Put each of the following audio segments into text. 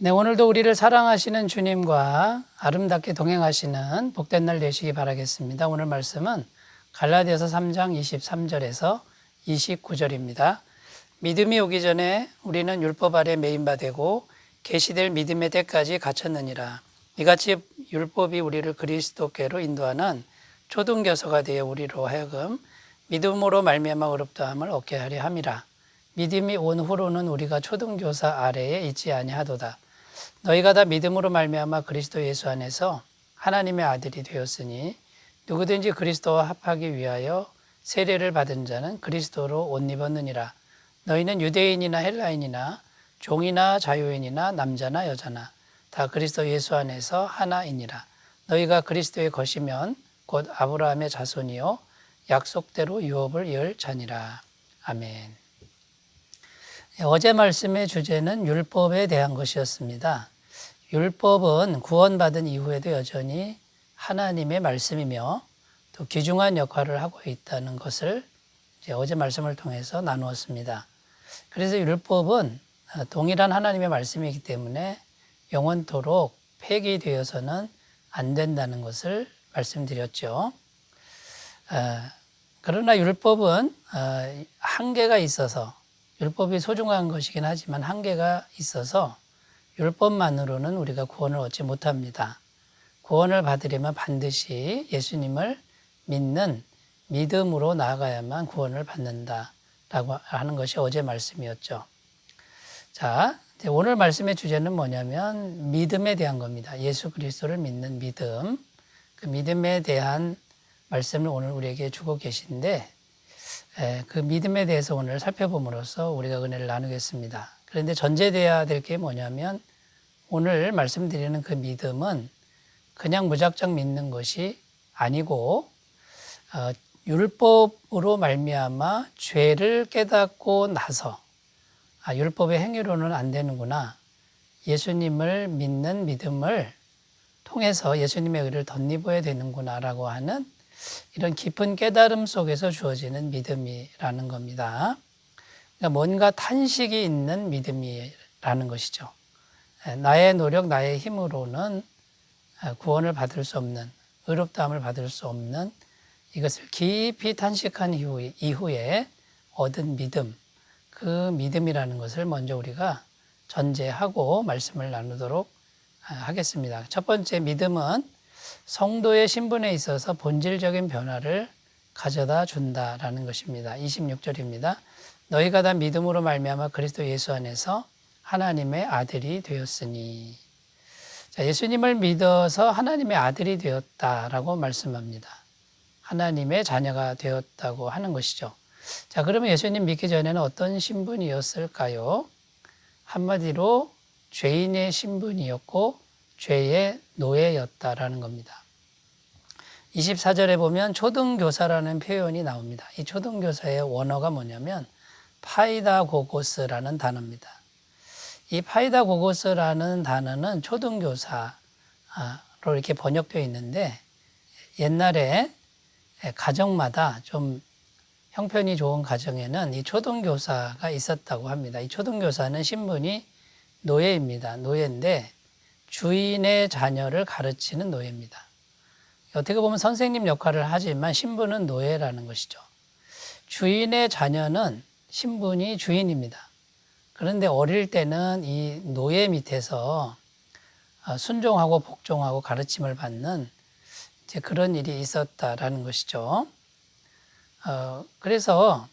네, 오늘도 우리를 사랑하시는 주님과 아름답게 동행하시는 복된 날 되시기 바라겠습니다. 오늘 말씀은 갈라디아서 3장 23절에서 29절입니다. 믿음이 오기 전에 우리는 율법 아래 매인 바 되고 계시될 믿음의 때까지 갇혔느니라. 이같이 율법이 우리를 그리스도께로 인도하는 초등교사가 되어 우리로 하여금 믿음으로 말미암아 의롭다함을 얻게 하려 함이라. 믿음이 온 후로는 우리가 초등교사 아래에 있지 아니하도다. 너희가 다 믿음으로 말미암아 그리스도 예수 안에서 하나님의 아들이 되었으니 누구든지 그리스도와 합하기 위하여 세례를 받은 자는 그리스도로 옷 입었느니라. 너희는 유대인이나 헬라인이나 종이나 자유인이나 남자나 여자나 다 그리스도 예수 안에서 하나이니라. 너희가 그리스도의 것이면 곧 아브라함의 자손이요 약속대로 유업을 이을 자니라. 아멘. 어제 말씀의 주제는 율법에 대한 것이었습니다. 율법은 구원받은 이후에도 여전히 하나님의 말씀이며 또 귀중한 역할을 하고 있다는 것을 이제 어제 말씀을 통해서 나누었습니다. 그래서 율법은 동일한 하나님의 말씀이기 때문에 영원토록 폐기되어서는 안 된다는 것을 말씀드렸죠. 그러나 율법은 한계가 있어서 율법이 소중한 것이긴 하지만 한계가 있어서 율법만으로는 우리가 구원을 얻지 못합니다. 구원을 받으려면 반드시 예수님을 믿는 믿음으로 나아가야만 구원을 받는다라고 하는 것이 어제 말씀이었죠. 자, 오늘 말씀의 주제는 뭐냐면 믿음에 대한 겁니다. 예수 그리스도를 믿는 믿음. 그 믿음에 대한 말씀을 오늘 우리에게 주고 계신데 그 믿음에 대해서 오늘 살펴봄으로써 우리가 은혜를 나누겠습니다. 그런데 전제되어야 될 게 뭐냐면 오늘 말씀드리는 그 믿음은 그냥 무작정 믿는 것이 아니고 율법으로 말미암아 죄를 깨닫고 나서 율법의 행위로는 안 되는구나. 예수님을 믿는 믿음을 통해서 예수님의 의를 덧입어야 되는구나라고 하는 이런 깊은 깨달음 속에서 주어지는 믿음이라는 겁니다. 그러니까 뭔가 탄식이 있는 믿음이라는 것이죠. 나의 노력, 나의 힘으로는 구원을 받을 수 없는, 의롭다함을 받을 수 없는 이것을 깊이 탄식한 이후에 얻은 믿음, 그 믿음이라는 것을 먼저 우리가 전제하고 말씀을 나누도록 하겠습니다. 첫 번째 믿음은 성도의 신분에 있어서 본질적인 변화를 가져다 준다라는 것입니다. 26절입니다. 너희가 다 믿음으로 말미암아 그리스도 예수 안에서 하나님의 아들이 되었으니. 자, 예수님을 믿어서 하나님의 아들이 되었다라고 말씀합니다. 하나님의 자녀가 되었다고 하는 것이죠. 자, 그러면 예수님 믿기 전에는 어떤 신분이었을까요? 한마디로 죄인의 신분이었고 죄의 노예였다라는 겁니다. 24절에 보면 초등교사라는 표현이 나옵니다. 이 초등교사의 원어가 뭐냐면 파이다고고스라는 단어입니다. 이 파이다고고스라는 단어는 초등교사로 이렇게 번역되어 있는데 옛날에 가정마다 좀 형편이 좋은 가정에는 이 초등교사가 있었다고 합니다. 이 초등교사는 신분이 노예입니다. 노예인데 주인의 자녀를 가르치는 노예입니다. 어떻게 보면 선생님 역할을 하지만 신분은 노예라는 것이죠. 주인의 자녀는 신분이 주인입니다. 그런데 어릴 때는 이 노예 밑에서 순종하고 복종하고 가르침을 받는 이제 그런 일이 있었다라는 것이죠. 그래서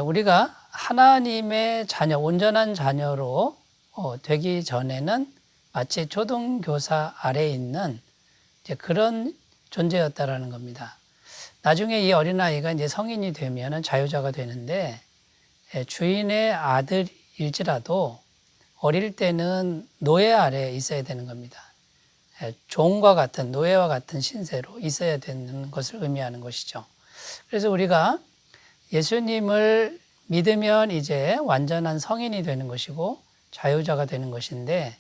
우리가 하나님의 자녀, 온전한 자녀로 되기 전에는 마치 초등교사 아래에 있는 이제 그런 존재였다라는 겁니다. 나중에 이 어린아이가 이제 성인이 되면은 자유자가 되는데 주인의 아들일지라도 어릴 때는 노예 아래에 있어야 되는 겁니다. 종과 같은 노예와 같은 신세로 있어야 되는 것을 의미하는 것이죠. 그래서 우리가 예수님을 믿으면 이제 완전한 성인이 되는 것이고 자유자가 되는 것인데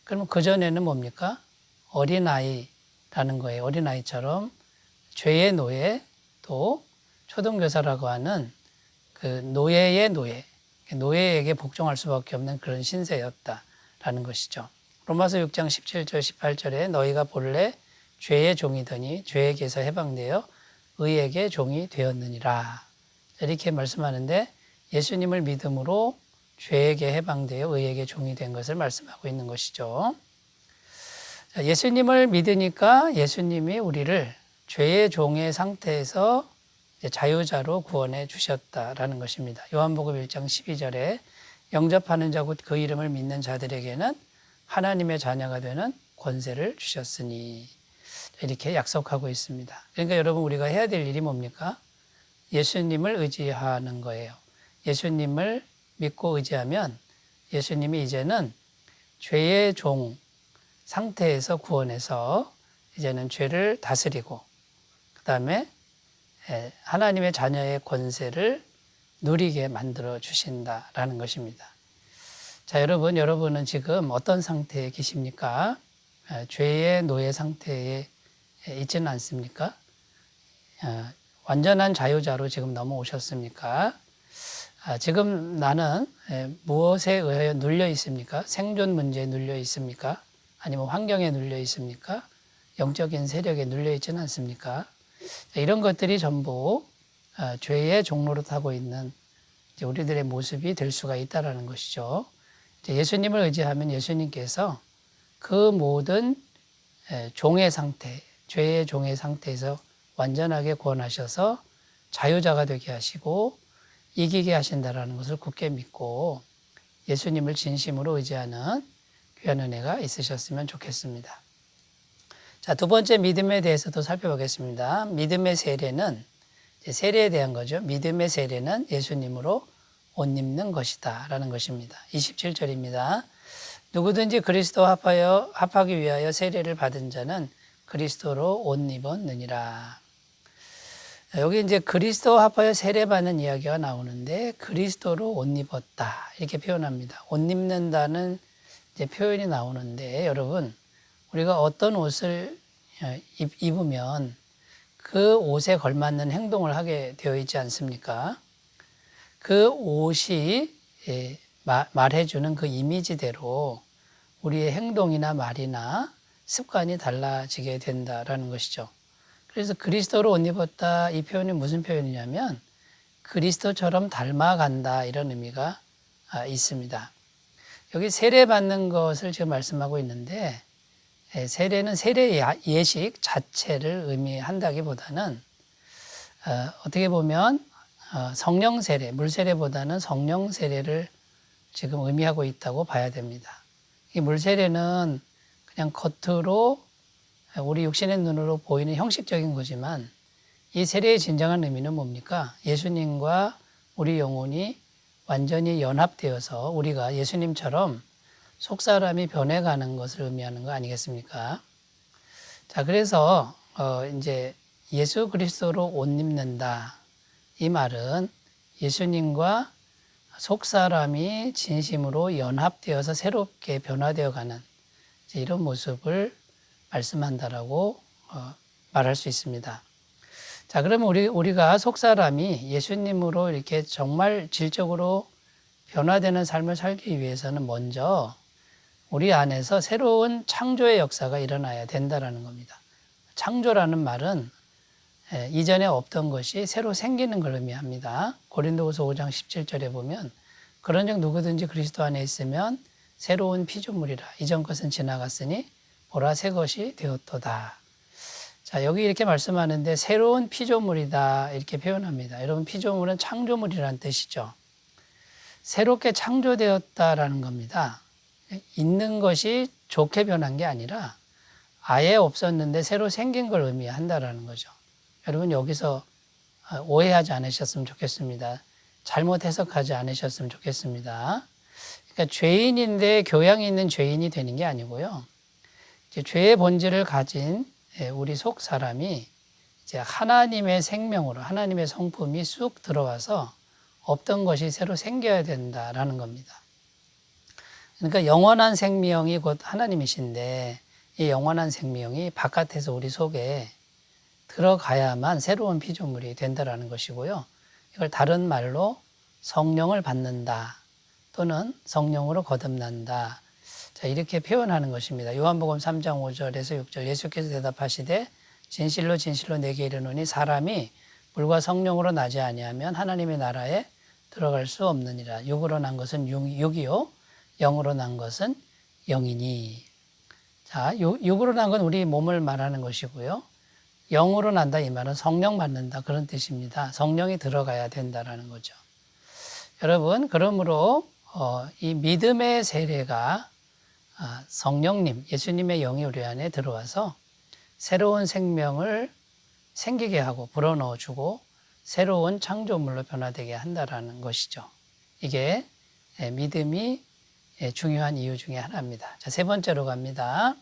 그러면 그전에는 뭡니까? 어린아이라는 거예요. 어린아이처럼 죄의 노예 또 초등교사라고 하는 그 노예의 노예, 노예에게 복종할 수밖에 없는 그런 신세였다라는 된다라는 것이죠. 로마서 6장 17절 18절에 너희가 본래 죄의 종이더니 죄에게서 해방되어 의에게 종이 되었느니라. 이렇게 말씀하는데 예수님을 믿음으로 죄에게 해방되어 의에게 종이 된 것을 말씀하고 있는 것이죠. 예수님을 믿으니까 예수님이 우리를 죄의 종의 상태에서 자유자로 구원해 주셨다라는 것입니다. 요한복음 1장 12절에 영접하는 자 곧 그 이름을 믿는 자들에게는 하나님의 자녀가 되는 권세를 주셨으니 이렇게 약속하고 있습니다. 그러니까 여러분 우리가 해야 될 일이 뭡니까? 예수님을 의지하는 거예요. 예수님을 믿고 의지하면 예수님이 이제는 죄의 종 상태에서 구원해서 이제는 죄를 다스리고 그 다음에 하나님의 자녀의 권세를 누리게 만들어 주신다라는 것입니다. 자, 여러분은 지금 어떤 상태에 계십니까? 죄의 노예 상태에 있지는 않습니까? 완전한 자유자로 지금 넘어오셨습니까? 지금 나는 무엇에 의하여 눌려 있습니까? 생존 문제에 눌려 있습니까? 아니면 환경에 눌려 있습니까? 영적인 세력에 눌려 있지는 않습니까? 이런 것들이 전부 죄의 종로로 타고 있는 우리들의 모습이 될 수가 있다는 것이죠. 예수님을 의지하면 예수님께서 그 모든 종의 상태, 죄의 종의 상태에서 완전하게 구원하셔서 자유자가 되게 하시고 이기게 하신다는 것을 굳게 믿고 예수님을 진심으로 의지하는 귀한 은혜가 있으셨으면 좋겠습니다. 자, 두 번째 믿음에 대해서도 살펴보겠습니다. 믿음의 세례는 세례에 대한 거죠. 믿음의 세례는 예수님으로 옷 입는 것이다 라는 것입니다. 27절입니다. 누구든지 그리스도와 합하기 위하여 세례를 받은 자는 그리스도로 옷 입었느니라. 여기 이제 그리스도와 합하여 세례받는 이야기가 나오는데 그리스도로 옷 입었다 이렇게 표현합니다. 옷 입는다는 이제 표현이 나오는데 여러분 우리가 어떤 옷을 입으면 그 옷에 걸맞는 행동을 하게 되어 있지 않습니까? 그 옷이 말해주는 그 이미지대로 우리의 행동이나 말이나 습관이 달라지게 된다라는 것이죠. 그래서 그리스도로 옷 입었다 이 표현이 무슨 표현이냐면 그리스도처럼 닮아간다 이런 의미가 있습니다. 여기 세례받는 것을 지금 말씀하고 있는데 세례는 세례 예식 자체를 의미한다기보다는 어떻게 보면 성령 세례, 물 세례보다는 성령 세례를 지금 의미하고 있다고 봐야 됩니다. 이 물 세례는 그냥 겉으로 우리 육신의 눈으로 보이는 형식적인 거지만 이 세례의 진정한 의미는 뭡니까? 예수님과 우리 영혼이 완전히 연합되어서 우리가 예수님처럼 속사람이 변해가는 것을 의미하는 거 아니겠습니까? 자, 그래서 이제 예수 그리스도로 옷 입는다. 이 말은 예수님과 속사람이 진심으로 연합되어서 새롭게 변화되어가는 이런 모습을 말씀한다라고 말할 수 있습니다. 자, 그러면 우리가 속사람이 예수님으로 이렇게 정말 질적으로 변화되는 삶을 살기 위해서는 먼저 우리 안에서 새로운 창조의 역사가 일어나야 된다라는 겁니다. 창조라는 말은 이전에 없던 것이 새로 생기는 걸 의미합니다. 고린도후서 5장 17절에 보면 그런즉 누구든지 그리스도 안에 있으면 새로운 피조물이라 이전 것은 지나갔으니 보라 새 것이 되었도다. 자, 여기 이렇게 말씀하는데 새로운 피조물이다 이렇게 표현합니다. 여러분 피조물은 창조물이라는 뜻이죠. 새롭게 창조되었다라는 겁니다. 있는 것이 좋게 변한 게 아니라 아예 없었는데 새로 생긴 걸 의미한다라는 거죠. 여러분 여기서 오해하지 않으셨으면 좋겠습니다. 잘못 해석하지 않으셨으면 좋겠습니다. 그러니까 죄인인데 교양이 있는 죄인이 되는 게 아니고요. 이제 죄의 본질을 가진 우리 속 사람이 이제 하나님의 생명으로 하나님의 성품이 쑥 들어와서 없던 것이 새로 생겨야 된다라는 겁니다. 그러니까 영원한 생명이 곧 하나님이신데 이 영원한 생명이 바깥에서 우리 속에 들어가야만 새로운 피조물이 된다라는 것이고요. 이걸 다른 말로 성령을 받는다 또는 성령으로 거듭난다 자, 이렇게 표현하는 것입니다. 요한복음 3장 5절에서 6절 예수께서 대답하시되 진실로 진실로 내게 이르노니 사람이 물과 성령으로 나지 아니하면 하나님의 나라에 들어갈 수 없느니라. 육으로 난 것은 육이요 영으로 난 것은 영이니. 자, 육으로 난 건 우리 몸을 말하는 것이고요. 영으로 난다 이 말은 성령 받는다 그런 뜻입니다. 성령이 들어가야 된다라는 거죠. 여러분, 그러므로 이 믿음의 세례가 성령님, 예수님의 영이 우리 안에 들어와서 새로운 생명을 생기게 하고 불어넣어 주고 새로운 창조물로 변화되게 한다라는 것이죠. 이게 믿음이 중요한 이유 중에 하나입니다. 자, 세 번째로 갑니다.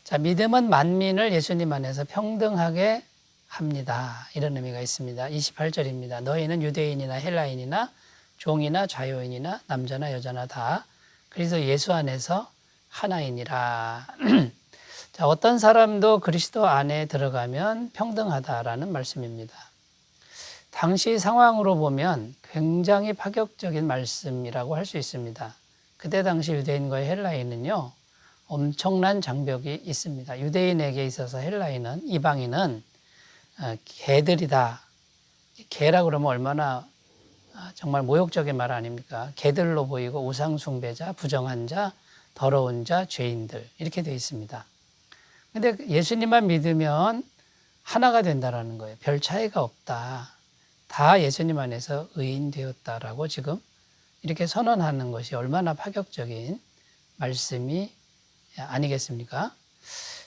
자, 믿음은 만민을 예수님 안에서 평등하게 합니다. 이런 의미가 있습니다. 28절입니다. 너희는 유대인이나 헬라인이나 종이나 자유인이나 남자나 여자나 다 그래서 예수 안에서 하나이니라. 자, 어떤 사람도 그리스도 안에 들어가면 평등하다라는 말씀입니다. 당시 상황으로 보면 굉장히 파격적인 말씀이라고 할 수 있습니다. 그때 당시 유대인과 헬라인은요, 엄청난 장벽이 있습니다. 유대인에게 있어서 헬라인은, 이방인은 개들이다. 개라 그러면 얼마나 정말 모욕적인 말 아닙니까? 개들로 보이고 우상숭배자, 부정한 자, 더러운 자, 죄인들 이렇게 되어 있습니다. 근데 예수님만 믿으면 하나가 된다라는 거예요. 별 차이가 없다. 다 예수님 안에서 의인 되었다라고 지금 이렇게 선언하는 것이 얼마나 파격적인 말씀이 아니겠습니까?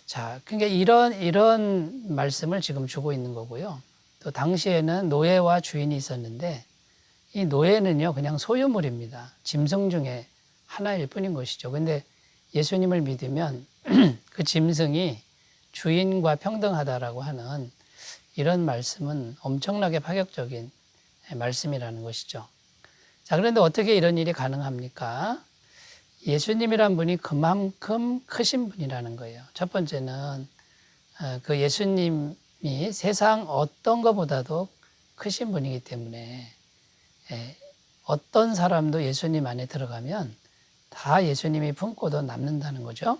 자, 그러니까 이런 말씀을 지금 주고 있는 거고요. 또 당시에는 노예와 주인이 있었는데 이 노예는요, 그냥 소유물입니다. 짐승 중에 하나일 뿐인 것이죠. 근데 예수님을 믿으면 그 짐승이 주인과 평등하다라고 하는 이런 말씀은 엄청나게 파격적인 말씀이라는 것이죠. 자, 그런데 어떻게 이런 일이 가능합니까? 예수님이란 분이 그만큼 크신 분이라는 거예요. 첫 번째는 그 예수님이 세상 어떤 것보다도 크신 분이기 때문에 어떤 사람도 예수님 안에 들어가면 다 예수님이 품고도 남는다는 거죠.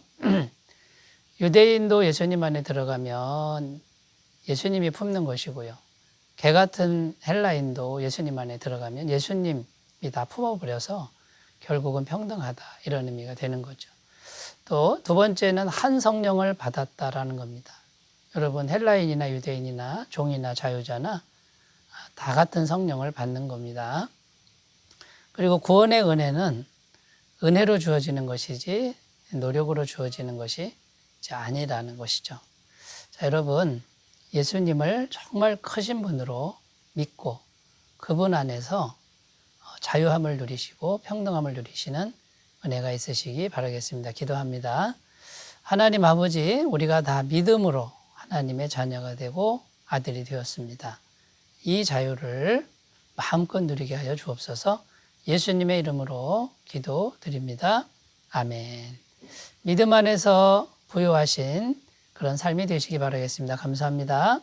유대인도 예수님 안에 들어가면 예수님이 품는 것이고요. 개 같은 헬라인도 예수님 안에 들어가면 예수님이 다 품어버려서 결국은 평등하다 이런 의미가 되는 거죠. 또 두 번째는 한 성령을 받았다라는 겁니다. 여러분 헬라인이나 유대인이나 종이나 자유자나 다 같은 성령을 받는 겁니다. 그리고 구원의 은혜는 은혜로 주어지는 것이지 노력으로 주어지는 것이 아니라는 것이죠. 자, 여러분 예수님을 정말 크신 분으로 믿고 그분 안에서 자유함을 누리시고 평등함을 누리시는 은혜가 있으시기 바라겠습니다. 기도합니다. 하나님 아버지, 우리가 다 믿음으로 하나님의 자녀가 되고 아들이 되었습니다. 이 자유를 마음껏 누리게 하여 주옵소서. 예수님의 이름으로 기도드립니다. 아멘. 믿음 안에서 부유하신 그런 삶이 되시기 바라겠습니다. 감사합니다.